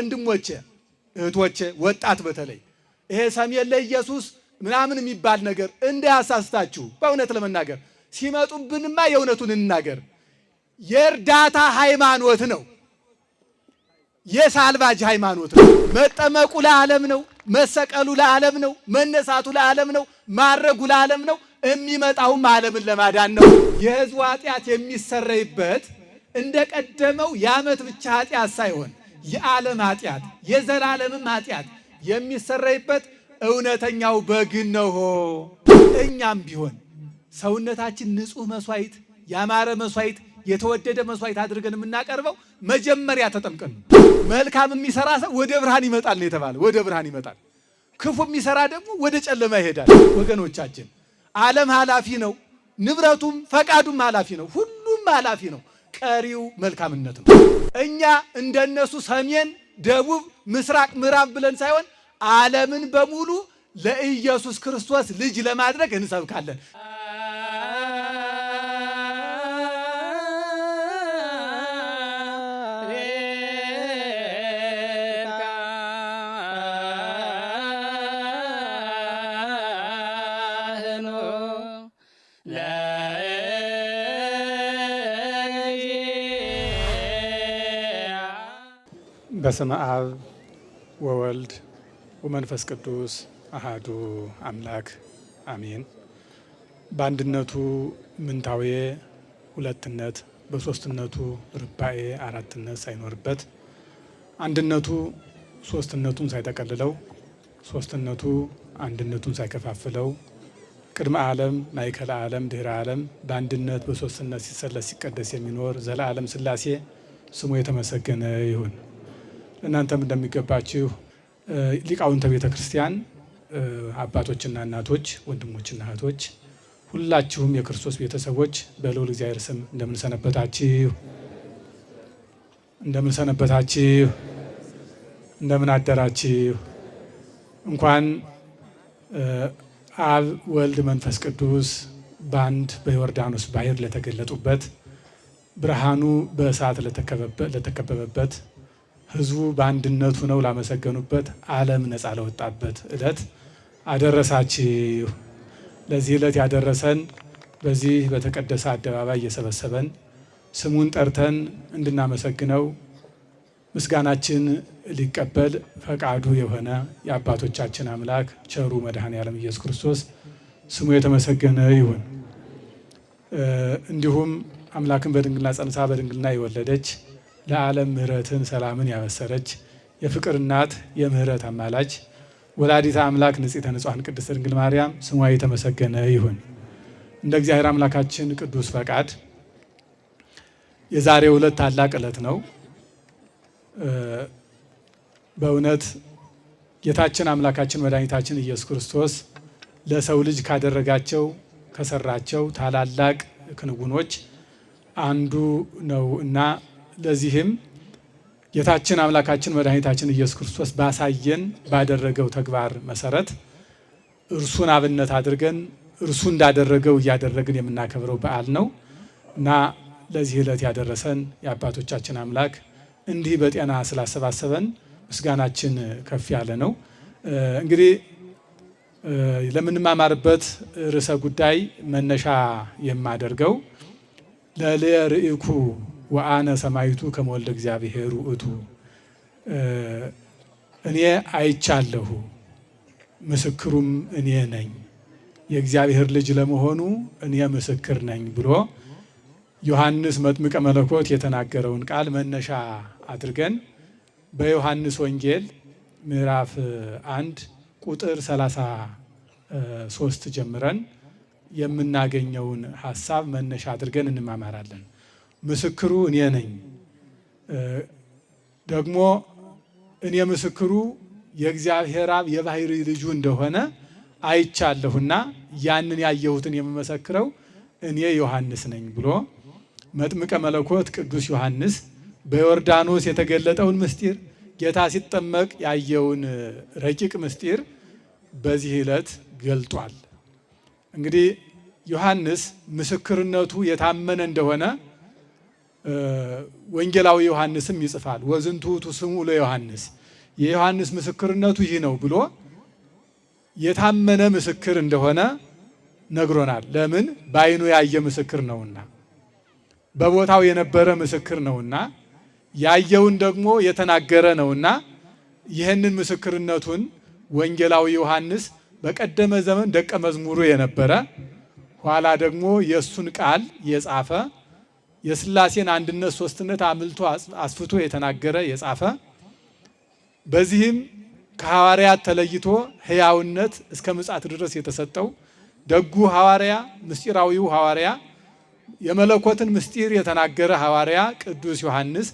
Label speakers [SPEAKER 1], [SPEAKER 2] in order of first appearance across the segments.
[SPEAKER 1] ወንድሞቼ እህቶቼ፣ ወጣት በተለይ ይሄ ሰሜን ለኢየሱስ ምናምን የሚባል ነገር እንዳያሳስታችሁ። በእውነት ለመናገር ሲመጡብንማ የእውነቱን እንናገር። የእርዳታ ሃይማኖት ነው። የሳልቫጅ ሃይማኖት ነው። መጠመቁ ለዓለም ነው። መሰቀሉ ለዓለም ነው። መነሳቱ ለዓለም ነው። ማረጉ ለዓለም ነው። የሚመጣውም ዓለምን ለማዳን ነው። የሕዝቡ ኃጢአት የሚሰረይበት እንደቀደመው የዓመት ብቻ ኃጢአት ሳይሆን የዓለም ኃጢአት የዘላለምም ኃጢአት የሚሰረይበት እውነተኛው በግ ነው። እኛም ቢሆን ሰውነታችን ንጹህ መስዋዕት፣ ያማረ መስዋዕት፣ የተወደደ መስዋዕት አድርገን የምናቀርበው መጀመሪያ ተጠምቀን ነው። መልካም የሚሰራ ሰው ወደ ብርሃን ይመጣል ነው የተባለ። ወደ ብርሃን ይመጣል። ክፉ የሚሰራ ደግሞ ወደ ጨለማ ይሄዳል። ወገኖቻችን ዓለም ኃላፊ ነው። ንብረቱም ፈቃዱም ኃላፊ ነው። ሁሉም ኃላፊ ነው። ቀሪው መልካምነት ነው። እኛ እንደነሱ ሰሜን፣ ደቡብ፣ ምስራቅ፣ ምዕራብ ብለን ሳይሆን ዓለምን በሙሉ ለኢየሱስ ክርስቶስ ልጅ ለማድረግ እንሰብካለን።
[SPEAKER 2] በስመ አብ ወወልድ ወመንፈስ ቅዱስ አሃዱ አምላክ አሜን። በአንድነቱ ምንታዌ ሁለትነት፣ በሶስትነቱ ርባኤ አራትነት ሳይኖርበት አንድነቱ ሶስትነቱን ሳይጠቀልለው ሶስትነቱ አንድነቱን ሳይከፋፍለው ቅድመ ዓለም ማእከለ ዓለም ድህረ ዓለም በአንድነት በሶስትነት ሲሰለስ ሲቀደስ የሚኖር ዘለዓለም ሥላሴ ስሙ የተመሰገነ ይሁን። እናንተም እንደሚገባችሁ ሊቃውንተ ቤተ ክርስቲያን አባቶችና እናቶች፣ ወንድሞችና እህቶች ሁላችሁም የክርስቶስ ቤተሰቦች በልዑል እግዚአብሔር ስም እንደምንሰነበታችሁ እንደምን አደራችሁ። እንኳን አብ ወልድ መንፈስ ቅዱስ በአንድ በዮርዳኖስ ባሕር ለተገለጡበት፣ ብርሃኑ በእሳት ለተከበበበት፣ ሕዝቡ በአንድነቱ ነው ላመሰገኑበት፣ ዓለም ነፃ ለወጣበት ዕለት አደረሳችሁ። ለዚህ ዕለት ያደረሰን በዚህ በተቀደሰ አደባባይ እየሰበሰበን ስሙን ጠርተን እንድናመሰግነው ምስጋናችን ሊቀበል ፈቃዱ የሆነ የአባቶቻችን አምላክ ቸሩ መድኃኔዓለም ኢየሱስ ክርስቶስ ስሙ የተመሰገነ ይሁን። እንዲሁም አምላክን በድንግልና ጸንሳ በድንግልና የወለደች ለዓለም ምሕረትን ሰላምን ያበሰረች የፍቅር እናት የምህረት አማላጅ ወላዲተ አምላክ ንጽሕተ ንጹሐን ቅድስት ድንግል ማርያም ስሟ የተመሰገነ ይሁን። እንደ እግዚአብሔር አምላካችን ቅዱስ ፈቃድ የዛሬው ዕለት ታላቅ ዕለት ነው። በእውነት ጌታችን አምላካችን መድኃኒታችን ኢየሱስ ክርስቶስ ለሰው ልጅ ካደረጋቸው ከሰራቸው ታላላቅ ክንውኖች አንዱ ነው እና ለዚህም ጌታችን አምላካችን መድኃኒታችን ኢየሱስ ክርስቶስ ባሳየን ባደረገው ተግባር መሰረት እርሱን አብነት አድርገን እርሱ እንዳደረገው እያደረግን የምናከብረው በዓል ነው እና ለዚህ ዕለት ያደረሰን የአባቶቻችን አምላክ እንዲህ በጤና ስላሰባሰበን ምስጋናችን ከፍ ያለ ነው። እንግዲህ ለምንማማርበት ርዕሰ ጉዳይ መነሻ የማደርገው ለልርኢኩ ወአነ ሰማይቱ ከመወልደ እግዚአብሔር ውእቱ፣ እኔ አይቻለሁ ምስክሩም እኔ ነኝ፣ የእግዚአብሔር ልጅ ለመሆኑ እኔ ምስክር ነኝ ብሎ ዮሐንስ መጥምቀ መለኮት የተናገረውን ቃል መነሻ አድርገን በዮሐንስ ወንጌል ምዕራፍ 1 ቁጥር 33 ጀምረን የምናገኘውን ሐሳብ መነሻ አድርገን እንማማራለን። ምስክሩ እኔ ነኝ፣ ደግሞ እኔ ምስክሩ የእግዚአብሔር አብ የባሕሪ ልጁ እንደሆነ አይቻለሁና ያንን ያየሁትን የምመሰክረው እኔ ዮሐንስ ነኝ ብሎ መጥምቀ መለኮት ቅዱስ ዮሐንስ በዮርዳኖስ የተገለጠውን ምስጢር ጌታ ሲጠመቅ ያየውን ረቂቅ ምስጢር በዚህ ዕለት ገልጧል። እንግዲህ ዮሐንስ ምስክርነቱ የታመነ እንደሆነ ዮሐንስ ምስክር ነው። ምስክሩ እኔ ነኝ፣ ደግሞ እኔ ምስክሩ የእግዚአብሔር አብ የባሕሪ ልጁ እንደሆነ አይቻለሁና ያንን ያየሁትን የምመሰክረው እኔ ዮሐንስ ነኝ ብሎ መጥምቀ መለኮት ቅዱስ ዮሐንስ በዮርዳኖስ የተገለጠውን ምስጢር ጌታ ሲጠመቅ ያየውን ረቂቅ ምስጢር በዚህ ዕለት ገልጧል። እንግዲህ ዮሐንስ ወንጌላዊ ዮሐንስም ይጽፋል። ወዝንቱ ውእቱ ስሙ ለዮሐንስ የዮሐንስ ምስክርነቱ ይህ ነው ብሎ የታመነ ምስክር እንደሆነ ነግሮናል። ለምን? በዓይኑ ያየ ምስክር ነውና፣ በቦታው የነበረ ምስክር ነውና፣ ያየውን ደግሞ የተናገረ ነውና ይህንን ምስክርነቱን ወንጌላዊ ዮሐንስ በቀደመ ዘመን ደቀ መዝሙሩ የነበረ ኋላ ደግሞ የእሱን ቃል የጻፈ የሥላሴን አንድነት ሶስትነት አምልቶ አስፍቶ የተናገረ የጻፈ በዚህም ከሐዋርያት ተለይቶ ሕያውነት እስከ ምጽአት ድረስ የተሰጠው ደጉ ሐዋርያ ምስጢራዊው ሐዋርያ የመለኮትን ምስጢር የተናገረ ሐዋርያ ቅዱስ ዮሐንስ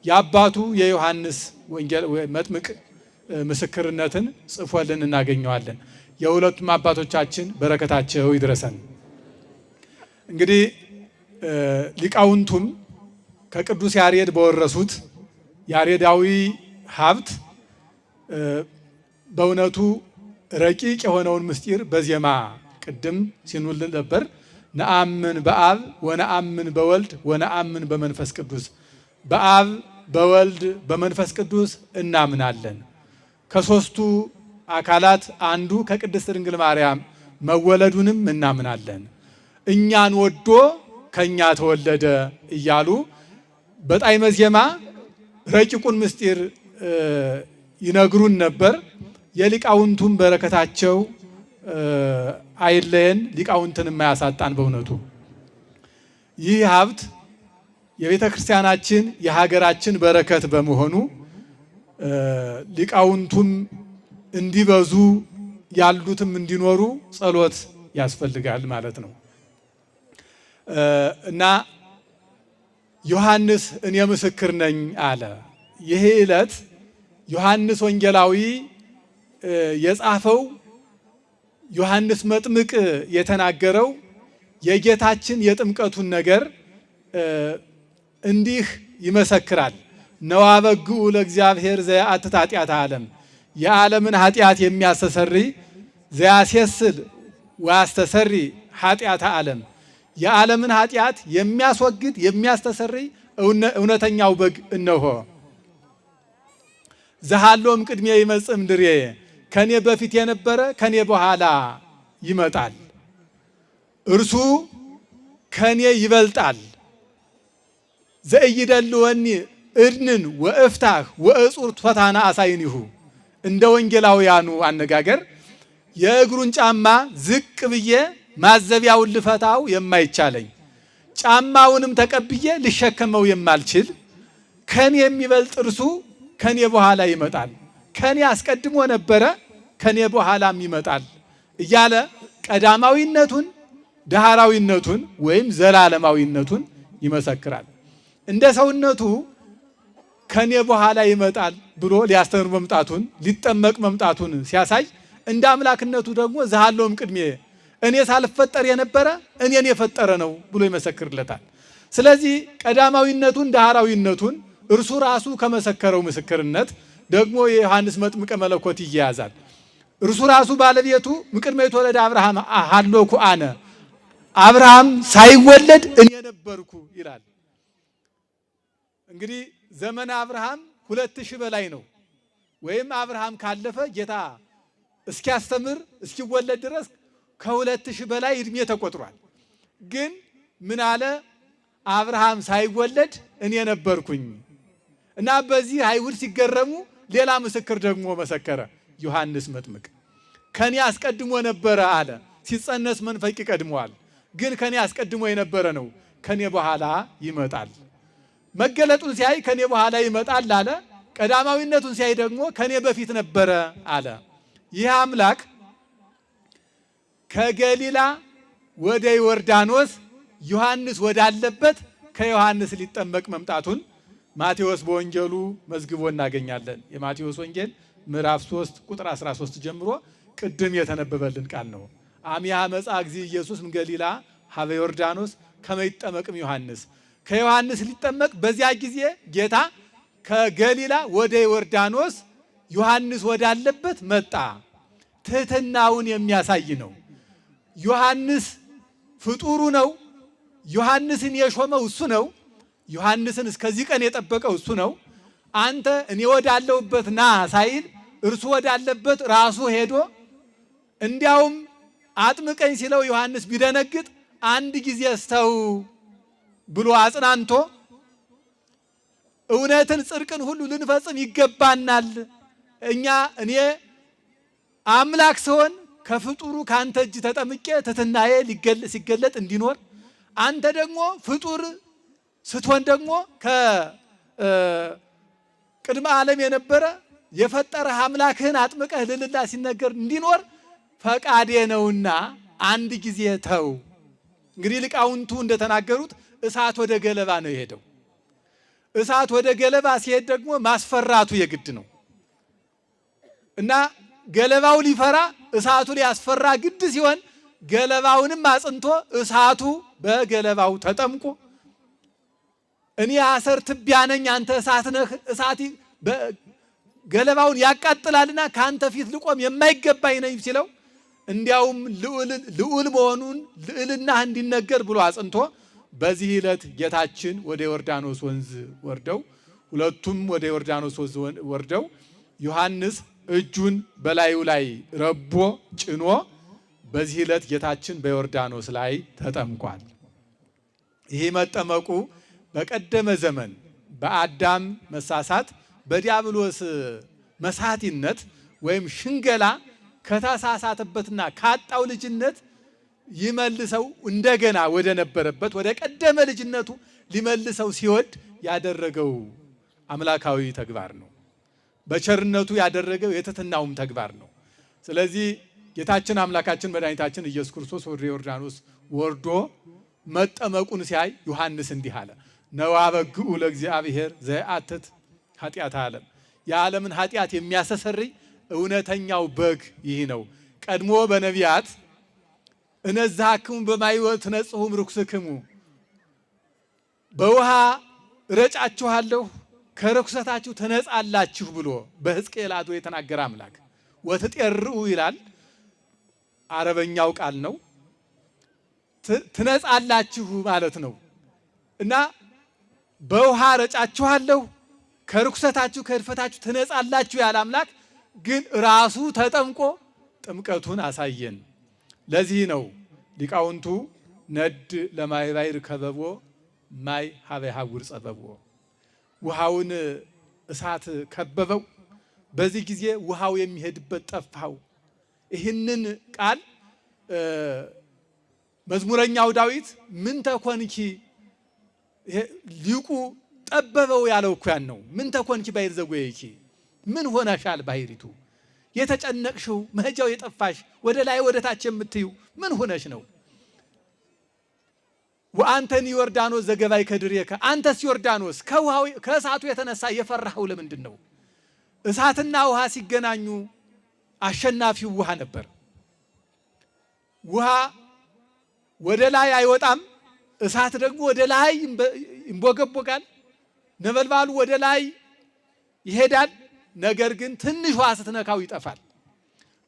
[SPEAKER 2] የአባቱ የዮሐንስ ወንጌል መጥምቅ ምስክርነትን ጽፎልን እናገኘዋለን። የሁለቱም አባቶቻችን በረከታቸው ይድረሰን። እንግዲህ ሊቃውንቱም ከቅዱስ ያሬድ በወረሱት ያሬዳዊ ሀብት በእውነቱ ረቂቅ የሆነውን ምስጢር በዜማ ቅድም ሲኑልን ነበር። ነአምን በአብ ወነአምን በወልድ ወነአምን በመንፈስ ቅዱስ፣ በአብ በወልድ በመንፈስ ቅዱስ እናምናለን። ከሦስቱ አካላት አንዱ ከቅድስት ድንግል ማርያም መወለዱንም እናምናለን። እኛን ወዶ ከኛ ተወለደ እያሉ በጣዕመ ዜማ ረቂቁን ምስጢር ይነግሩን ነበር። የሊቃውንቱም በረከታቸው አይለየን፣ ሊቃውንትን የማያሳጣን። በእውነቱ ይህ ሀብት የቤተ ክርስቲያናችን የሀገራችን በረከት በመሆኑ ሊቃውንቱም እንዲበዙ ያሉትም እንዲኖሩ ጸሎት ያስፈልጋል ማለት ነው እና ዮሐንስ እኔ ምስክር ነኝ አለ። ይሄ ዕለት ዮሐንስ ወንጌላዊ የጻፈው ዮሐንስ መጥምቅ የተናገረው የጌታችን የጥምቀቱን ነገር እንዲህ ይመሰክራል። ነዋ በግዑ ለእግዚአብሔር ዘያአትት ኃጢአተ ዓለም፣ የዓለምን ኃጢአት የሚያስተሰሪ ዘያሴስል ወያስተሰሪ ኃጢአተ ዓለም፣ የዓለምን ኃጢአት የሚያስወግድ የሚያስተሰሪ እውነተኛው በግ እነሆ። ዘሃሎም ቅድሜ ይመጽእ እምድሬ፣ ከኔ በፊት የነበረ ከኔ በኋላ ይመጣል፣ እርሱ ከኔ ይበልጣል። ዘኢይደልወኒ እድንን ወእፍታህ ወእጹር ፈታና አሳይኒሁ። እንደ ወንጌላውያኑ አነጋገር የእግሩን ጫማ ዝቅ ብዬ ማዘቢያውን ልፈታው የማይቻለኝ ጫማውንም ተቀብዬ ልሸከመው የማልችል ከኔ የሚበልጥ እርሱ ከኔ በኋላ ይመጣል፣ ከኔ አስቀድሞ ነበረ ከኔ በኋላም ይመጣል እያለ ቀዳማዊነቱን ዳህራዊነቱን ወይም ዘላለማዊነቱን ይመሰክራል። እንደ ሰውነቱ ከኔ በኋላ ይመጣል ብሎ ሊያስተምር መምጣቱን ሊጠመቅ መምጣቱን ሲያሳይ፣ እንደ አምላክነቱ ደግሞ ዘሃሎም ቅድሜ እኔ ሳልፈጠር የነበረ እኔን የፈጠረ ነው ብሎ ይመሰክርለታል። ስለዚህ ቀዳማዊነቱን ዳህራዊነቱን እርሱ ራሱ ከመሰከረው ምስክርነት ደግሞ የዮሐንስ መጥምቀ መለኮት ይያያዛል። እርሱ ራሱ ባለቤቱ እምቅድመ ይትወለድ አብርሃም ሀሎኩ አነ፣ አብርሃም ሳይወለድ እኔ ነበርኩ ይላል። እንግዲህ ዘመነ አብርሃም 2000 በላይ ነው። ወይም አብርሃም ካለፈ ጌታ እስኪያስተምር እስኪወለድ ድረስ ከ2000 በላይ እድሜ ተቆጥሯል። ግን ምን አለ? አብርሃም ሳይወለድ እኔ ነበርኩኝ እና በዚህ አይሁድ ሲገረሙ ሌላ ምስክር ደግሞ መሰከረ። ዮሐንስ መጥምቅ ከኔ አስቀድሞ ነበረ አለ። ሲጸነስ መንፈቅ ይቀድመዋል፣ ግን ከኔ አስቀድሞ የነበረ ነው፣ ከኔ በኋላ ይመጣል። መገለጡን ሲያይ ከኔ በኋላ ይመጣል አለ። ቀዳማዊነቱን ሲያይ ደግሞ ከኔ በፊት ነበረ አለ። ይህ አምላክ ከገሊላ ወደ ዮርዳኖስ ዮሐንስ ወዳለበት ከዮሐንስ ሊጠመቅ መምጣቱን ማቴዎስ በወንጌሉ መዝግቦ እናገኛለን። የማቴዎስ ወንጌል ምዕራፍ 3 ቁጥር 13 ጀምሮ ቅድም የተነበበልን ቃል ነው። አሚያ መጻ እግዚእ ኢየሱስ እምገሊላ ሀበ ዮርዳኖስ ከመ ይጠመቅም ዮሐንስ። ከዮሐንስ ሊጠመቅ በዚያ ጊዜ ጌታ ከገሊላ ወደ ዮርዳኖስ ዮሐንስ ወዳለበት መጣ። ትህትናውን የሚያሳይ ነው። ዮሐንስ ፍጡሩ ነው። ዮሐንስን የሾመው እሱ ነው።
[SPEAKER 1] ዮሐንስን እስከዚህ ቀን የጠበቀው እሱ ነው። አንተ እኔ ወዳለሁበት ና ሳይል እርሱ ወዳለበት ራሱ ሄዶ እንዲያውም አጥምቀኝ ሲለው ዮሐንስ ቢደነግጥ አንድ ጊዜ ስተው ብሎ አጽናንቶ እውነትን ጽድቅን ሁሉ ልንፈጽም ይገባናል። እኔ አምላክ ስሆን ከፍጡሩ ካንተ እጅ ተጠምቄ ትሕትናዬ ሲገለጥ እንዲኖር አንተ ደግሞ ፍጡር ስትሆን ደግሞ ከቅድመ ዓለም የነበረ የፈጠረህ አምላክህን አጥምቀህ ልልላ ሲነገር እንዲኖር ፈቃዴ ነውና አንድ ጊዜ ተው። እንግዲህ ሊቃውንቱ እንደተናገሩት እሳት ወደ ገለባ ነው የሄደው። እሳት ወደ ገለባ ሲሄድ ደግሞ ማስፈራቱ የግድ ነው እና ገለባው ሊፈራ እሳቱ ሊያስፈራ ግድ ሲሆን ገለባውንም አጽንቶ እሳቱ በገለባው ተጠምቆ እኔ አሰር ትቢያ ነኝ አንተ እሳት ነህ፣ እሳት ገለባውን ያቃጥላልና ከአንተ ፊት ልቆም የማይገባኝ ነኝ ሲለው እንዲያውም ልዑል መሆኑን ልዕልናህ እንዲነገር ብሎ አጽንቶ በዚህ ዕለት ጌታችን ወደ ዮርዳኖስ ወንዝ ወርደው ሁለቱም ወደ ዮርዳኖስ ወንዝ ወርደው ዮሐንስ እጁን በላዩ ላይ ረቦ ጭኖ በዚህ ዕለት ጌታችን በዮርዳኖስ ላይ ተጠምቋል። ይህ መጠመቁ በቀደመ ዘመን በአዳም መሳሳት በዲያብሎስ መሳቲነት ወይም ሽንገላ ከተሳሳተበትና ካጣው ልጅነት ይመልሰው እንደገና ወደ ነበረበት ወደ ቀደመ ልጅነቱ ሊመልሰው ሲወድ ያደረገው አምላካዊ ተግባር ነው። በቸርነቱ ያደረገው የትሕትናውም ተግባር ነው። ስለዚህ ጌታችን አምላካችን መድኃኒታችን ኢየሱስ ክርስቶስ ወደ ዮርዳኖስ ወርዶ መጠመቁን ሲያይ ዮሐንስ እንዲህ አለ፣ ነዋ በግዑ ለእግዚአብሔር ዘየአትት ኃጢአተ ዓለም። የዓለምን ኃጢአት የሚያስተሰርይ እውነተኛው በግ ይህ ነው። ቀድሞ በነቢያት እነዝሐክሙ በማይ ወትነጽሑም ርኩስክሙ፣ በውሃ እረጫችኋለሁ ከርኩሰታችሁ ትነጻላችሁ ብሎ በሕዝቅኤል አድሮ የተናገረ አምላክ ወትጤርኡ ይላል። አረበኛው ቃል ነው። ትነጻላችሁ ማለት ነው እና በውሃ እረጫችኋለሁ ከርኩሰታችሁ ከድፈታችሁ ትነጻላችሁ ያለ አምላክ ግን ራሱ ተጠምቆ ጥምቀቱን አሳየን። ለዚህ ነው ሊቃውንቱ ነድ ለማይ ባሕር ከበቦ ማይ ሀበ ይሐውር ጸበቦ፣ ውሃውን እሳት ከበበው፣ በዚህ ጊዜ ውሃው የሚሄድበት ጠፋው። ይህንን ቃል መዝሙረኛው ዳዊት ምን ተኮንኪ ሊቁ ጠበበው ያለው እኮ ያን ነው። ምን ተኮንኪ ባሕር ዘጎየኪ፣ ምን ሆነሻል ባሕሪቱ፣ የተጨነቅሽው መሄጃው የጠፋሽ ወደ ላይ ወደ ታች የምትዩ ምን ሆነሽ ነው? ወአንተኒ ዮርዳኖስ ዘገባይ ከድሬከ፣ አንተስ ዮርዳኖስ ከእሳቱ የተነሳ የፈራኸው ለምንድን ነው? እሳትና ውሃ ሲገናኙ አሸናፊው ውሃ ነበር። ውሃ ወደ ላይ አይወጣም፣ እሳት ደግሞ ወደ ላይ ይንቦገቦጋል፣ ነበልባሉ ወደ ላይ ይሄዳል። ነገር ግን ትንሽ ውሃ ስትነካው ይጠፋል።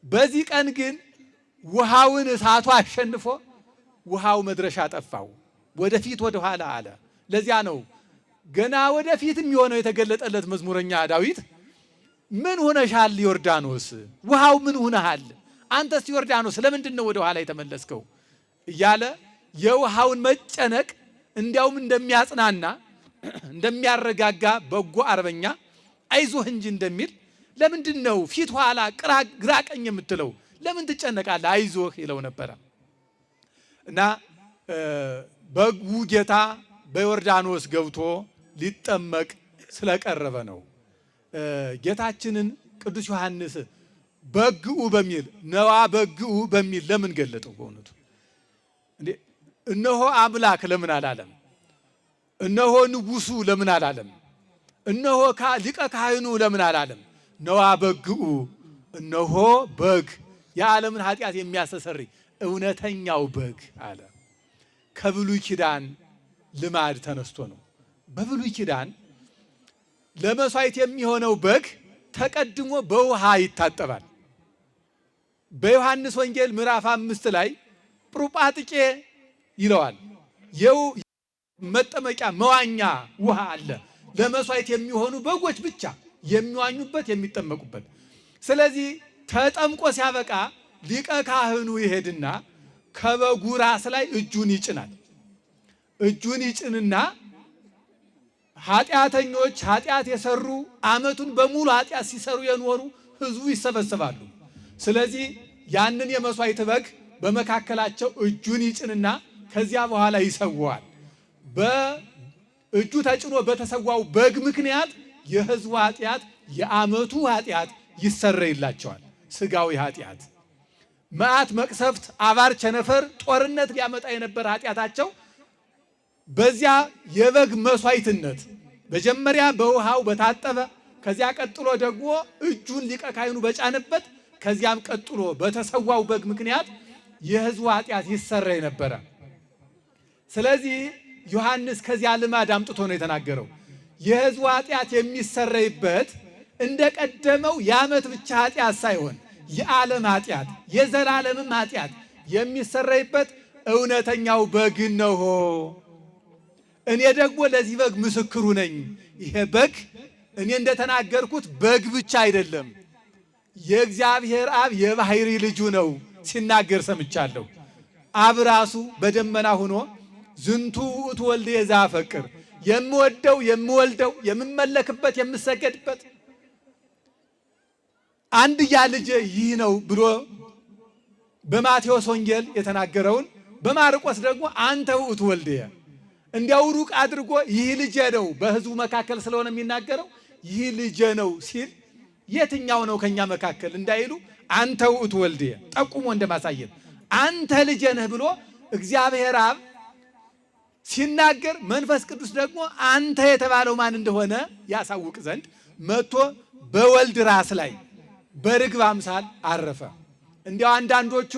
[SPEAKER 1] በዚህ ቀን ግን ውሃውን እሳቱ አሸንፎ ውሃው መድረሻ ጠፋው፣ ወደፊት ወደ ኋላ አለ። ለዚያ ነው ገና ወደፊት የሚሆነው የተገለጠለት መዝሙረኛ ዳዊት ምን ሆነሻል ዮርዳኖስ፣ ውሃው ምን ሆነሃል? አንተስ ዮርዳኖስ ለምንድን ነው ወደ ኋላ የተመለስከው? እያለ የውሃውን መጨነቅ እንዲያውም እንደሚያጽናና እንደሚያረጋጋ በጎ አርበኛ አይዞህ እንጂ እንደሚል ለምንድን ነው ፊት ኋላ ግራ ቀኝ የምትለው? ለምን ትጨነቃለህ? አይዞህ ይለው ነበረ እና በጉ ጌታ በዮርዳኖስ ገብቶ ሊጠመቅ ስለቀረበ ነው። ጌታችንን ቅዱስ ዮሐንስ በግኡ በሚል ነዋ በግኡ በሚል ለምን ገለጠው? በእውነቱ እንዴ እነሆ አምላክ ለምን አላለም? እነሆ ንጉሱ ለምን አላለም? እነሆ ሊቀ ካህኑ ለምን አላለም? ነዋ በግኡ፣ እነሆ በግ የዓለምን ኃጢአት የሚያስተሰርይ እውነተኛው በግ አለ። ከብሉይ ኪዳን ልማድ ተነስቶ ነው። በብሉይ ኪዳን ለመስዋዕት የሚሆነው በግ ተቀድሞ በውሃ ይታጠባል። በዮሐንስ ወንጌል ምዕራፍ 5 ላይ ጵሩጳጥቄ ይለዋል። መጠመቂያ መዋኛ ውሃ አለ። ለመስዋዕት የሚሆኑ በጎች ብቻ የሚዋኙበት የሚጠመቁበት። ስለዚህ ተጠምቆ ሲያበቃ ሊቀ ካህኑ ይሄድና ከበጉ ራስ ላይ እጁን ይጭናል። እጁን ይጭንና ኃጢአተኞች ኃጢአት የሰሩ ዓመቱን በሙሉ ኃጢአት ሲሰሩ የኖሩ ሕዝቡ ይሰበሰባሉ። ስለዚህ ያንን የመስዋዕት በግ በመካከላቸው እጁን ይጭንና ከዚያ በኋላ ይሰዋል። በእጁ ተጭኖ በተሰዋው በግ ምክንያት የሕዝቡ ኃጢአት የዓመቱ ኃጢአት ይሰረይላቸዋል። ስጋዊ ኃጢአት፣ መዓት፣ መቅሰፍት፣ አባር፣ ቸነፈር፣ ጦርነት ሊያመጣ የነበረ ኃጢአታቸው በዚያ የበግ መስዋዕትነት መጀመሪያ በውሃው በታጠበ ከዚያ ቀጥሎ ደግሞ እጁን ሊቀ ካህኑ በጫነበት ከዚያም ቀጥሎ በተሰዋው በግ ምክንያት የሕዝቡ ኃጢአት ይሰረይ ነበረ። ስለዚህ ዮሐንስ ከዚያ ልማድ አምጥቶ ነው የተናገረው። የሕዝቡ ኃጢአት የሚሰረይበት እንደ ቀደመው የዓመት ብቻ ኃጢአት ሳይሆን የዓለም ኃጢአት የዘላለምም ኃጢአት የሚሰረይበት እውነተኛው በግ ነው። እኔ ደግሞ ለዚህ በግ ምስክሩ ነኝ። ይሄ በግ እኔ እንደተናገርኩት በግ ብቻ አይደለም፣ የእግዚአብሔር አብ የባሕሪ ልጁ ነው ሲናገር ሰምቻለሁ። አብ ራሱ በደመና ሆኖ ዝንቱ ውእቱ ወልድየ ዘአፈቅር፣ የምወደው የምወልደው የምመለክበት የምሰገድበት አንድያ ልጄ ይህ ነው ብሎ በማቴዎስ ወንጌል የተናገረውን በማርቆስ ደግሞ አንተ ውእቱ ወልድየ እንዲያው ሩቅ አድርጎ ይህ ልጄ ነው በሕዝቡ መካከል ስለሆነ የሚናገረው ይህ ልጄ ነው ሲል የትኛው ነው ከኛ መካከል እንዳይሉ አንተ ውእቱ ወልድየ ጠቁሞ እንደማሳየት አንተ ልጄ ነህ ብሎ እግዚአብሔር አብ ሲናገር መንፈስ ቅዱስ ደግሞ አንተ የተባለው ማን እንደሆነ ያሳውቅ ዘንድ መጥቶ በወልድ ራስ ላይ በርግብ አምሳል አረፈ። እንዲያው አንዳንዶቹ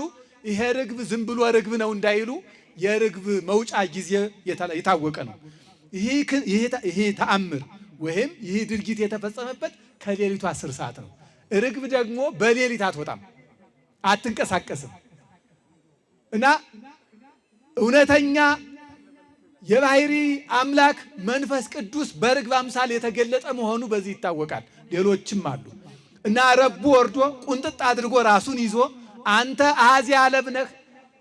[SPEAKER 1] ይሄ ርግብ ዝም ብሎ ርግብ ነው እንዳይሉ የርግብ መውጫ ጊዜ የታወቀ ነው። ይሄ ተአምር ወይም ይህ ድርጊት የተፈጸመበት ከሌሊቱ 10 ሰዓት ነው። ርግብ ደግሞ በሌሊት አትወጣም፣ አትንቀሳቀስም እና እውነተኛ የባሕሪ አምላክ መንፈስ ቅዱስ በርግብ አምሳል የተገለጠ መሆኑ በዚህ ይታወቃል። ሌሎችም አሉ እና ረቡ ወርዶ ቁንጥጥ አድርጎ ራሱን ይዞ አንተ አሐዚ ዓለም ነህ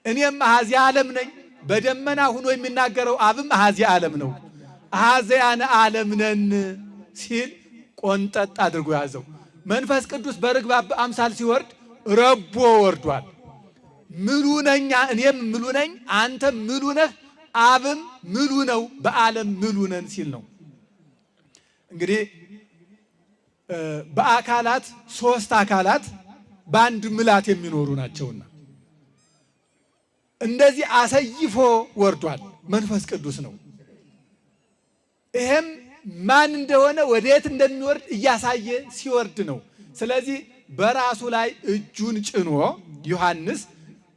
[SPEAKER 1] እኔም አሐዚ ዓለም ነኝ። በደመና ሆኖ የሚናገረው አብም አሐዚ ዓለም ነው። አሐዚያነ ዓለም ነን ሲል ቆንጠጥ አድርጎ ያዘው። መንፈስ ቅዱስ በርግብ አምሳል ሲወርድ ረቦ ወርዷል። ምሉ ነኝ እኔም ምሉ ነኝ፣ አንተም ምሉ ነህ፣ አብም ምሉ ነው፣ በዓለም ምሉ ነን ሲል ነው። እንግዲህ በአካላት 3 አካላት በአንድ ምላት የሚኖሩ ናቸውና እንደዚህ አሰይፎ ወርዷል። መንፈስ ቅዱስ ነው። ይሄም ማን እንደሆነ ወዴት እንደሚወርድ እያሳየ ሲወርድ ነው። ስለዚህ በራሱ ላይ እጁን ጭኖ ዮሐንስ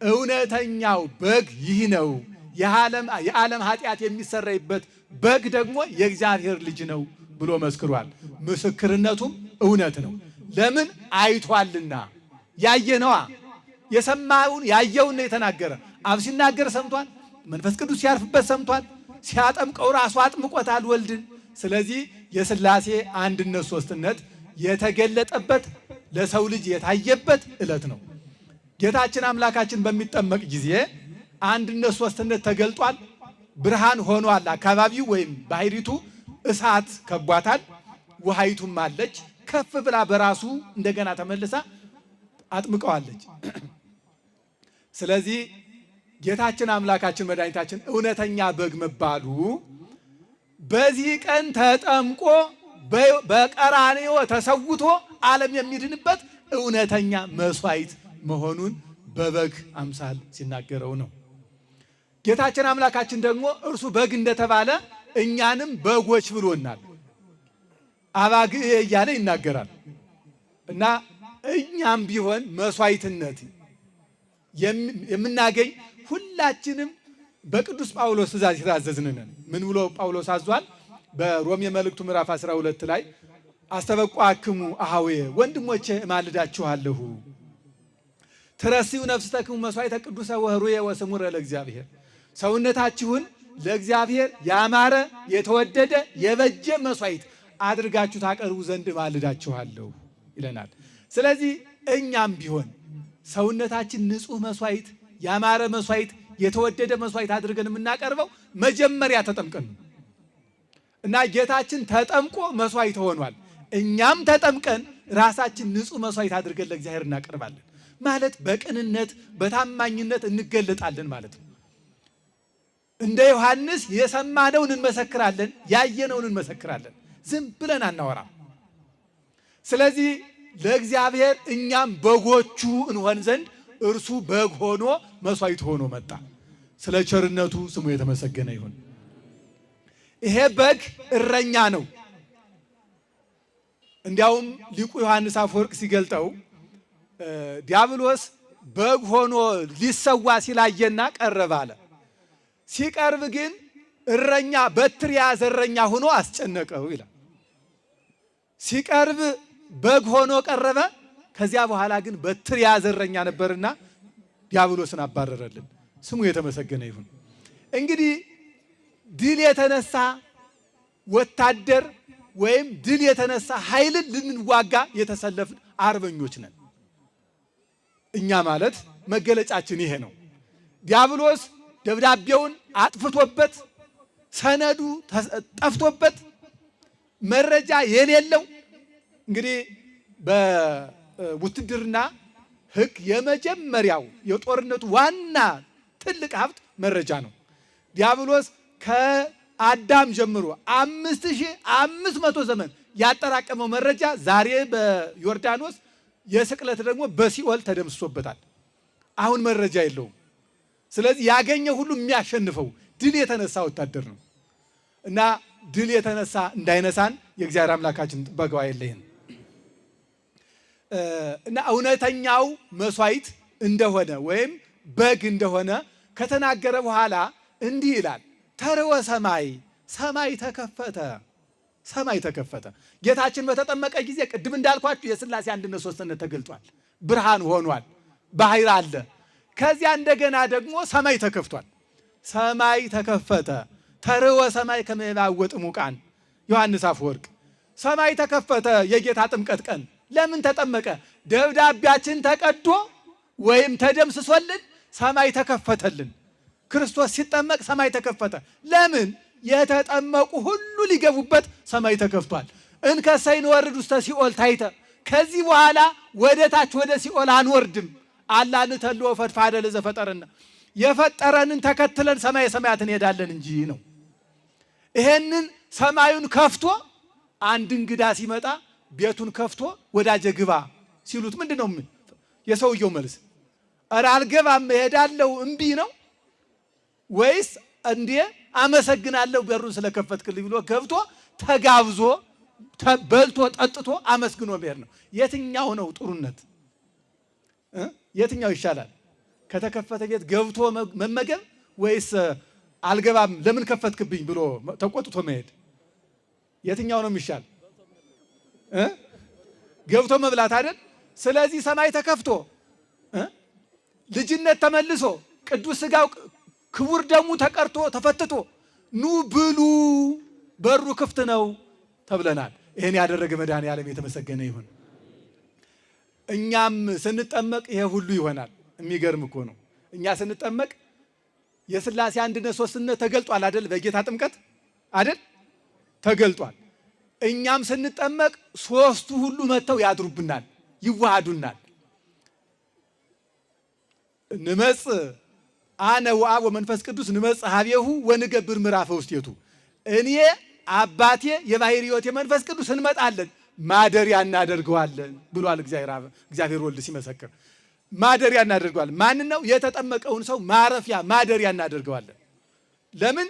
[SPEAKER 1] እውነተኛው በግ ይህ ነው፣ የዓለም ኃጢአት የሚሰረይበት በግ ደግሞ የእግዚአብሔር ልጅ ነው ብሎ መስክሯል። ምስክርነቱም እውነት ነው። ለምን? አይቷልና፣ ያየነዋ፣ የሰማውን ያየውን ነው የተናገረ። አብ ሲናገር ሰምቷል። መንፈስ ቅዱስ ሲያርፍበት ሰምቷል። ሲያጠምቀው ራሱ አጥምቆታል ወልድን። ስለዚህ የሥላሴ አንድነት ሦስትነት የተገለጠበት ለሰው ልጅ የታየበት ዕለት ነው። ጌታችን አምላካችን በሚጠመቅ ጊዜ አንድነት ሦስትነት ተገልጧል። ብርሃን ሆኗል። አካባቢው ወይም ባሕሪቱ እሳት ከቧታል። ውሃይቱም አለች። ከፍ ብላ በራሱ እንደገና ተመልሳ አጥምቀዋለች። ስለዚህ ጌታችን አምላካችን መድኃኒታችን እውነተኛ በግ መባሉ በዚህ ቀን ተጠምቆ በቀራንዮ ተሰውቶ ዓለም የሚድንበት እውነተኛ መስዋዕት መሆኑን በበግ አምሳል ሲናገረው ነው። ጌታችን አምላካችን ደግሞ እርሱ በግ እንደተባለ እኛንም በጎች ብሎናል። አባግዕ እያለ ይናገራል እና እኛም ቢሆን መስዋዕትነት የምናገኝ ሁላችንም በቅዱስ ጳውሎስ ትእዛዝ የታዘዝን ነን። ምን ብሎ ጳውሎስ አዟል? በሮሜ መልእክቱ ምዕራፍ 12 ላይ አስተበቋክሙ አኀዌ ወንድሞቼ እማልዳችኋለሁ ትረሲው ነፍስተክሙ መስዋዕተ ቅዱሰ ወኅሩየ ወስሙረ ለእግዚአብሔር፣ ሰውነታችሁን ለእግዚአብሔር ያማረ የተወደደ የበጀ መስዋዕት አድርጋችሁ ታቀርቡ ዘንድ ማልዳችኋለሁ ይለናል። ስለዚህ እኛም ቢሆን ሰውነታችን ንጹሕ መስዋዕት፣ ያማረ መስዋዕት፣ የተወደደ መስዋዕት አድርገን የምናቀርበው መጀመሪያ ተጠምቀን ነው እና ጌታችን ተጠምቆ መስዋዕት ሆኗል። እኛም ተጠምቀን ራሳችን ንጹሕ መስዋዕት አድርገን ለእግዚአብሔር እናቀርባለን ማለት በቅንነት በታማኝነት እንገለጣለን ማለት ነው። እንደ ዮሐንስ የሰማነውን እንመሰክራለን፣ ያየነውን እንመሰክራለን። ዝም ብለን አናወራም። ስለዚህ ለእግዚአብሔር እኛም በጎቹ እንሆን ዘንድ እርሱ በግ ሆኖ መስዋዕት ሆኖ መጣ። ስለ ቸርነቱ ስሙ የተመሰገነ ይሁን። ይሄ በግ እረኛ ነው። እንዲያውም ሊቁ ዮሐንስ አፈወርቅ ሲገልጠው ዲያብሎስ በግ ሆኖ ሊሰዋ ሲላየና ቀረበ አለ። ሲቀርብ ግን እረኛ በትር የያዘ እረኛ ሆኖ አስጨነቀው ይላል። ሲቀርብ በግ ሆኖ ቀረበ። ከዚያ በኋላ ግን በትር የያዘ እረኛ ነበርና ዲያብሎስን አባረረልን። ስሙ የተመሰገነ ይሁን። እንግዲህ ድል የተነሳ ወታደር ወይም ድል የተነሳ ኃይልን ልንዋጋ የተሰለፍን አርበኞች ነን። እኛ ማለት መገለጫችን ይሄ ነው። ዲያብሎስ ደብዳቤውን አጥፍቶበት ሰነዱ ጠፍቶበት መረጃ የሌለው እንግዲህ በውትድርና ሕግ የመጀመሪያው የጦርነቱ ዋና ትልቅ ሀብት መረጃ ነው። ዲያብሎስ ከአዳም ጀምሮ 5500 ዘመን ያጠራቀመው መረጃ ዛሬ በዮርዳኖስ የስቅለት ደግሞ በሲኦል ተደምስሶበታል። አሁን መረጃ የለውም። ስለዚህ ያገኘ ሁሉ የሚያሸንፈው ድል የተነሳ ወታደር ነው እና ድል የተነሳ እንዳይነሳን የእግዚአብሔር አምላካችን ጥበቃው አይለየን እና እውነተኛው መስዋዕት እንደሆነ ወይም በግ እንደሆነ ከተናገረ በኋላ እንዲህ ይላል። ተርወ ሰማይ፣ ሰማይ ተከፈተ። ሰማይ ተከፈተ። ጌታችን በተጠመቀ ጊዜ ቅድም እንዳልኳችሁ የሥላሴ አንድነት ሦስትነት ተገልጧል። ብርሃን ሆኗል። ባሕር አለ። ከዚያ እንደገና ደግሞ ሰማይ ተከፍቷል። ሰማይ ተከፈተ። ተርወ ሰማይ ከመ ይባወጥ ሙቃን ዮሐንስ አፈወርቅ። ሰማይ ተከፈተ። የጌታ ጥምቀት ቀን ለምን ተጠመቀ? ደብዳቤያችን ተቀዶ ወይም ተደምስሶልን ሰማይ ተከፈተልን። ክርስቶስ ሲጠመቅ ሰማይ ተከፈተ። ለምን? የተጠመቁ ሁሉ ሊገቡበት ሰማይ ተከፍቷል። እንከሰ ይንወርድ ውስተ ሲኦል ታይተ። ከዚህ በኋላ ወደ ታች ወደ ሲኦል አንወርድም። አላ ንተልዎ ፈድፋደ ለዘፈጠረና የፈጠረንን ተከትለን ሰማይ ሰማያት እንሄዳለን እንጂ ነው። ይሄንን ሰማዩን ከፍቶ አንድ እንግዳ ሲመጣ ቤቱን ከፍቶ ወዳጀ ግባ ሲሉት ምንድነው የሰውየው መልስ? ኧረ አልገባም እሄዳለሁ እምቢ ነው ወይስ እንዴ አመሰግናለሁ በሩን ስለከፈትክልኝ ብሎ ገብቶ ተጋብዞ በልቶ ጠጥቶ አመስግኖ መሄድ ነው? የትኛው ነው ጥሩነት? የትኛው ይሻላል? ከተከፈተ ቤት ገብቶ መመገብ ወይስ አልገባም ለምን ከፈትክብኝ ብሎ ተቆጥቶ መሄድ? የትኛው ነው የሚሻል? ገብቶ መብላት አይደል? ስለዚህ ሰማይ ተከፍቶ ልጅነት ተመልሶ ቅዱስ ሥጋው ክቡር ደሙ ተቀርቶ ተፈትቶ ኑ ብሉ በሩ ክፍት ነው ተብለናል። ይሄን ያደረገ መድኃኔዓለም የተመሰገነ ይሁን። እኛም ስንጠመቅ ይሄ ሁሉ ይሆናል። የሚገርም እኮ ነው። እኛ ስንጠመቅ የሥላሴ አንድነት ሦስትነት ተገልጧል አይደል? በጌታ ጥምቀት አይደል? ተገልጧል። እኛም ስንጠመቅ ሦስቱ ሁሉ መጥተው ያድሩብናል፣ ይዋሃዱናል። ንመጽ አነ ወአብ ወመንፈስ ቅዱስ ንመጽ ሀቤሁ ወንገብር ምዕራፈ ውስቴቱ። እኔ አባቴ የባሕርይ ሕይወት የመንፈስ ቅዱስ እንመጣለን ማደሪያ እናደርገዋለን ብሏል እግዚአብሔር ወልድ ሲመሰክር። ማደሪያ እናደርገዋለን። ማንን ነው? የተጠመቀውን ሰው ማረፊያ ማደሪያ እናደርገዋለን። ለምን?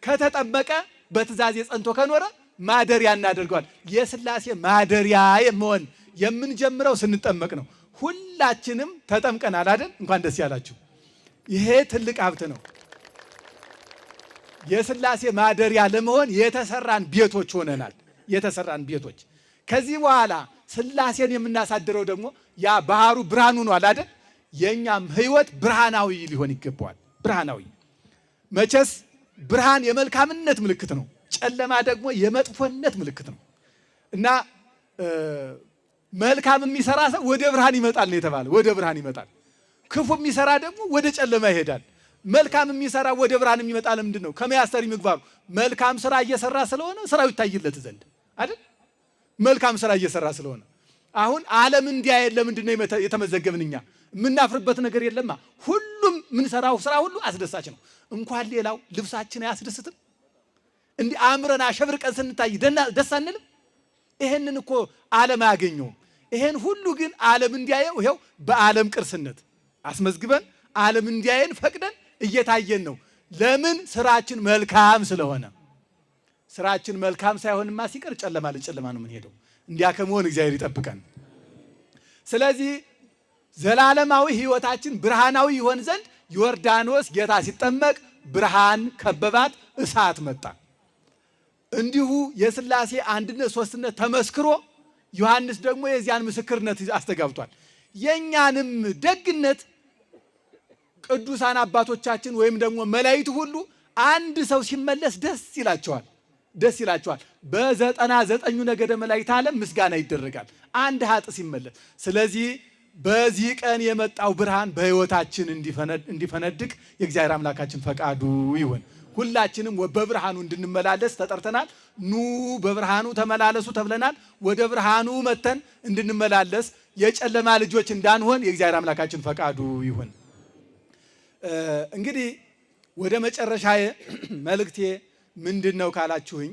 [SPEAKER 1] ከተጠመቀ በትእዛዝ ጸንቶ ከኖረ ማደሪያ እናደርገዋለን። የሥላሴ ማደሪያ መሆን የምንጀምረው ስንጠመቅ ነው። ሁላችንም ተጠምቀናል አይደል? እንኳን ደስ ያላችሁ። ይሄ ትልቅ ሀብት ነው። የሥላሴ ማደሪያ ለመሆን የተሰራን ቤቶች ሆነናል። የተሰራን ቤቶች። ከዚህ በኋላ ሥላሴን የምናሳድረው ደግሞ ያ ባህሩ ብርሃኑ ነው አይደል? የኛም ሕይወት ብርሃናዊ ሊሆን ይገባዋል። ብርሃናዊ መቼስ ብርሃን የመልካምነት ምልክት ነው። ጨለማ ደግሞ የመጥፎነት ምልክት ነው እና መልካም የሚሰራ ሰው ወደ ብርሃን ይመጣል ነው የተባለ። ወደ ብርሃን ይመጣል። ክፉ የሚሰራ ደግሞ ወደ ጨለማ ይሄዳል። መልካም የሚሰራ ወደ ብርሃን የሚመጣ ለምንድን ነው? ከመያስተሪ ምግባሩ መልካም ስራ እየሰራ ስለሆነ ስራው ይታይለት ዘንድ አይደል? መልካም ስራ እየሰራ ስለሆነ አሁን ዓለም እንዲያየን ለምንድን ነው የተመዘገብን? እኛ የምናፍርበት ነገር የለማ። ሁሉም የምንሰራው ስራ ሁሉ አስደሳች ነው። እንኳን ሌላው ልብሳችን አያስደስትም? እንዲህ አምረን አሸብርቀን ስንታይ ደስ አንልም? ይሄንን እኮ ዓለም አያገኘውም። ይሄን ሁሉ ግን ዓለም እንዲያየው ይኸው በዓለም ቅርስነት አስመዝግበን ዓለም እንዲያየን ፈቅደን እየታየን ነው። ለምን? ስራችን መልካም ስለሆነ። ስራችን መልካም ሳይሆንማ ሲቀር ጨለማ ለጨለማ ነው የምንሄደው። እንዲያ ከመሆን እግዚአብሔር ይጠብቀን። ስለዚህ ዘላለማዊ ሕይወታችን ብርሃናዊ ይሆን ዘንድ ዮርዳኖስ ጌታ ሲጠመቅ ብርሃን ከበባት፣ እሳት መጣ። እንዲሁ የሥላሴ አንድነት ሶስትነት ተመስክሮ ዮሐንስ ደግሞ የዚያን ምስክርነት አስተጋብቷል። የእኛንም ደግነት ቅዱሳን አባቶቻችን ወይም ደግሞ መላእክት ሁሉ አንድ ሰው ሲመለስ ደስ ይላቸዋል። በ99 ነገደ መላእክት ዓለም ምስጋና ይደረጋል አንድ ሀጥ ሲመለስ። ስለዚህ በዚህ ቀን የመጣው ብርሃን በሕይወታችን እንዲፈነድቅ የእግዚአብሔር አምላካችን ፈቃዱ ይሁን። ሁላችንም በብርሃኑ እንድንመላለስ ተጠርተናል። ኑ በብርሃኑ ተመላለሱ ተብለናል። ወደ ብርሃኑ መተን እንድንመላለስ የጨለማ ልጆች እንዳንሆን የእግዚአብሔር አምላካችን ፈቃዱ ይሁን። እንግዲህ ወደ መጨረሻ መልእክቴ ምንድን ነው ካላችሁኝ፣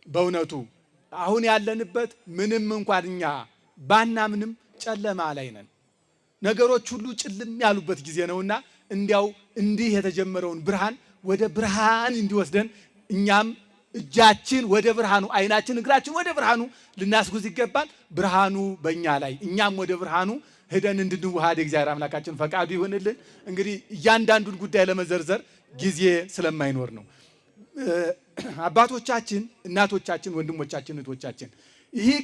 [SPEAKER 1] በእውነቱ አሁን ያለንበት ምንም እንኳን እኛ ባናምንም ጨለማ ላይ ነን። ነገሮች ሁሉ ጭልም ያሉበት ጊዜ ነውና እንዲያው እንዲህ የተጀመረውን ብርሃን ወደ ብርሃን እንዲወስደን እኛም እጃችን ወደ ብርሃኑ፣ አይናችን፣ እግራችን ወደ ብርሃኑ ልናስጉዝ ይገባል። ብርሃኑ በእኛ ላይ እኛም ወደ ብርሃኑ ሄደን እንድንዋሃድ እግዚአብሔር አምላካችን ፈቃዱ ይሁንልን። እንግዲህ እያንዳንዱን ጉዳይ ለመዘርዘር ጊዜ ስለማይኖር ነው። አባቶቻችን፣ እናቶቻችን፣ ወንድሞቻችን፣ እህቶቻችን ይህ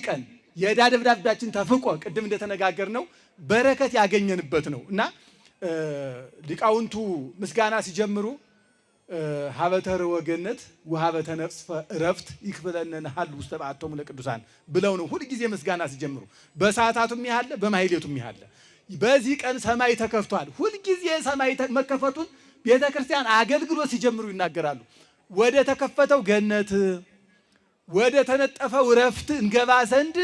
[SPEAKER 1] ቀን የዕዳ ደብዳቤያችን ተፍቆ ቅድም እንደተነጋገርነው በረከት ያገኘንበት ነው እና ሊቃውንቱ ምስጋና ሲጀምሩ ሀበተር ወገነት ወሀበተ ነፍስ እረፍት ይክፈለነ ሀል ውስተ በዓቶሙ ለቅዱሳን ብለው ነው ሁል ጊዜ ምስጋና ሲጀምሩ። በሰዓታቱም ያለ በማሕሌቱም ያለ በዚህ ቀን ሰማይ ተከፍቷል። ሁል ጊዜ ሰማይ መከፈቱን ቤተ ክርስቲያን አገልግሎት ሲጀምሩ ይናገራሉ። ወደ ተከፈተው ገነት ወደ ተነጠፈው እረፍት እንገባ ዘንድ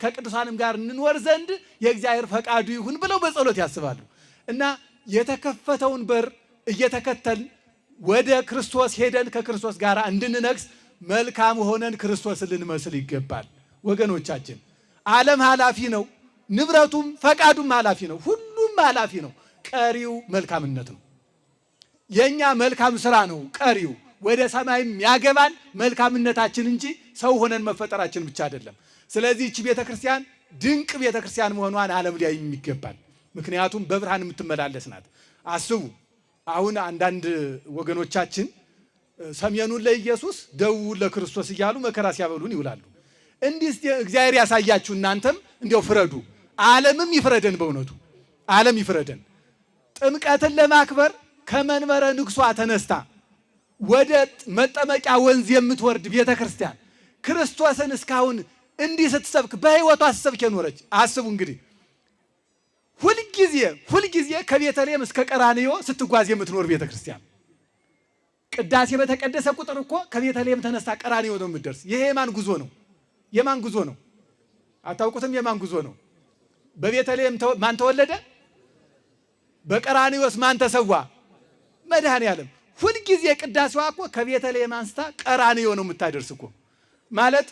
[SPEAKER 1] ከቅዱሳንም ጋር እንኖር ዘንድ የእግዚአብሔር ፈቃዱ ይሁን ብለው በጸሎት ያስባሉ እና የተከፈተውን በር እየተከተልን ወደ ክርስቶስ ሄደን ከክርስቶስ ጋር እንድንነግስ መልካም ሆነን ክርስቶስን ልንመስል ይገባል። ወገኖቻችን ዓለም ኃላፊ ነው፣ ንብረቱም ፈቃዱም ኃላፊ ነው፣ ሁሉም ኃላፊ ነው። ቀሪው መልካምነት ነው። የኛ መልካም ስራ ነው ቀሪው። ወደ ሰማይም ያገባል መልካምነታችን እንጂ ሰው ሆነን መፈጠራችን ብቻ አይደለም። ስለዚህ እቺ ቤተክርስቲያን ድንቅ ቤተክርስቲያን መሆኗን ዓለም ላይ ይገባል። ምክንያቱም በብርሃን የምትመላለስ ናት። አስቡ፣ አሁን አንዳንድ ወገኖቻችን ሰሜኑን ለኢየሱስ ደቡቡን ለክርስቶስ እያሉ መከራ ሲያበሉን ይውላሉ። እንዲህ እግዚአብሔር ያሳያችሁ፣ እናንተም እንዲያው ፍረዱ። ዓለምም ይፍረደን፣ በእውነቱ ዓለም ይፍረደን። ጥምቀትን ለማክበር ከመንበረ ንግሷ ተነስታ ወደ መጠመቂያ ወንዝ የምትወርድ ቤተክርስቲያን ክርስቶስን እስካሁን እንዲህ ስትሰብክ በሕይወቷ ስትሰብክ የኖረች አስቡ። እንግዲህ ሁልጊዜ ከቤተልሔም እስከ ቀራንዮ ስትጓዝ የምትኖር ቤተክርስቲያን ቅዳሴ በተቀደሰ ቁጥር እኮ ከቤተልሔም ተነስታ ቀራንዮ ነው የምትደርስ። ይሄ የማን ጉዞ ነው? የማን ጉዞ ነው? አታውቁትም? የማን ጉዞ ነው? በቤተልሔም ማን ተወለደ? በቀራንዮስ ማን ተሰዋ? መድኃኔዓለም። ሁልጊዜ ቅዳሴዋ እኮ ከቤተልሔም አንስታ ቀራንዮ ነው የምታደርስ እኮ። ማለት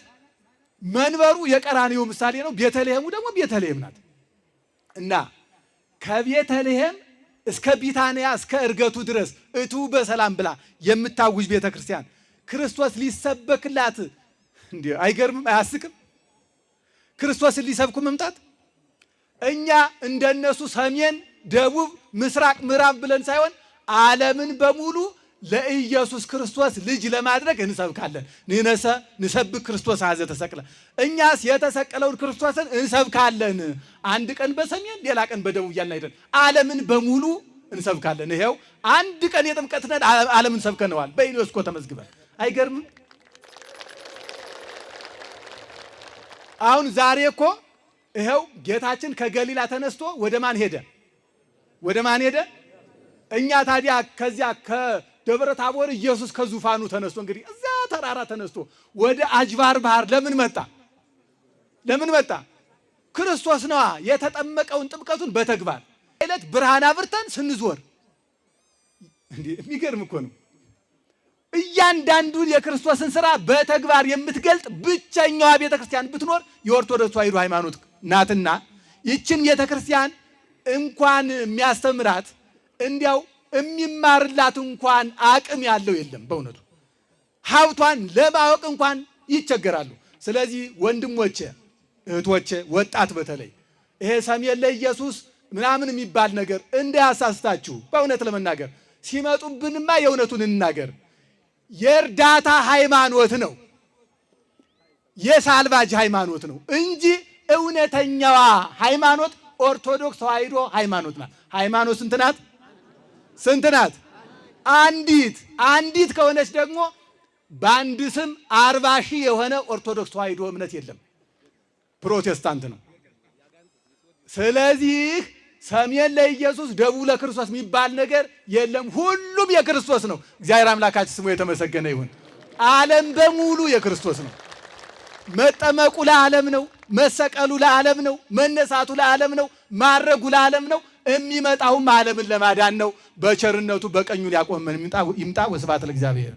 [SPEAKER 1] መንበሩ የቀራንዮ ምሳሌ ነው፣ ቤተልሔሙ ደግሞ ቤተልሔም ናት እና ከቤተልሔም እስከ ቢታንያ እስከ እርገቱ ድረስ እቱ በሰላም ብላ የምታውጅ ቤተክርስቲያን ክርስቶስ ሊሰበክላት እንዴ! አይገርምም? አያስቅም? ክርስቶስን ሊሰብኩ መምጣት እኛ እንደነሱ ሰሜን፣ ደቡብ፣ ምስራቅ፣ ምዕራብ ብለን ሳይሆን ዓለምን በሙሉ ለኢየሱስ ክርስቶስ ልጅ ለማድረግ እንሰብካለን። ንነሰ ንሰብክ ክርስቶስ አዘ ተሰቅለ። እኛስ የተሰቀለውን ክርስቶስን እንሰብካለን። አንድ ቀን በሰሜን ሌላ ቀን በደቡብ እያልን አይደል? ዓለምን በሙሉ እንሰብካለን። ይሄው አንድ ቀን የጥምቀትን ዓለምን ሰብከነዋል፣ በዩኔስኮ ተመዝግበን። አይገርምም? አሁን ዛሬ እኮ ይሄው ጌታችን ከገሊላ ተነስቶ ወደ ማን ሄደ? ወደ ማን ሄደ? እኛ ታዲያ ከዚያ ከደብረ ታቦር ኢየሱስ ከዙፋኑ ተነስቶ እንግዲህ እዛ ተራራ ተነስቶ ወደ አጅባር ባህር ለምን መጣ? ለምን መጣ? ክርስቶስ ነዋ የተጠመቀውን ጥምቀቱን በተግባር ዕለት ብርሃን አብርተን ስንዞር እንዴ! የሚገርም እኮ ነው። እያንዳንዱን የክርስቶስን ስራ በተግባር የምትገልጥ ብቸኛዋ ቤተክርስቲያን ብትኖር የኦርቶዶክስ ተዋሕዶ ሃይማኖት ናትና ይችን ቤተክርስቲያን እንኳን የሚያስተምራት እንዲያው የሚማርላት እንኳን አቅም ያለው የለም። በእውነቱ ሀብቷን ለማወቅ እንኳን ይቸገራሉ። ስለዚህ ወንድሞቼ፣ እህቶቼ፣ ወጣት በተለይ ይሄ ሰሜን ለኢየሱስ ምናምን የሚባል ነገር እንዳያሳስታችሁ። በእውነት ለመናገር ሲመጡብንማ የእውነቱን እንናገር። የእርዳታ ሃይማኖት ነው፣ የሳልቫጅ ሃይማኖት ነው እንጂ እውነተኛዋ ሃይማኖት ኦርቶዶክስ ተዋሕዶ ሃይማኖት ናት። ሃይማኖት ስንት ናት? ስንት ናት? አንዲት ከሆነች ደግሞ በአንድ ስም 40 ሺህ የሆነ ኦርቶዶክስ ተዋሕዶ እምነት የለም፣ ፕሮቴስታንት ነው። ስለዚህ ሰሜን ለኢየሱስ ደቡብ ለክርስቶስ የሚባል ነገር የለም። ሁሉም የክርስቶስ ነው። እግዚአብሔር አምላካችን ስሙ የተመሰገነ ይሁን። ዓለም በሙሉ የክርስቶስ ነው። መጠመቁ ለዓለም ነው። መሰቀሉ ለዓለም ነው። መነሳቱ ለዓለም ነው። ማረጉ ለዓለም ነው። የሚመጣውም ዓለምን ለማዳን ነው። በቸርነቱ በቀኙ ሊያቆመን ይምጣ። ወስብሐት ለእግዚአብሔር።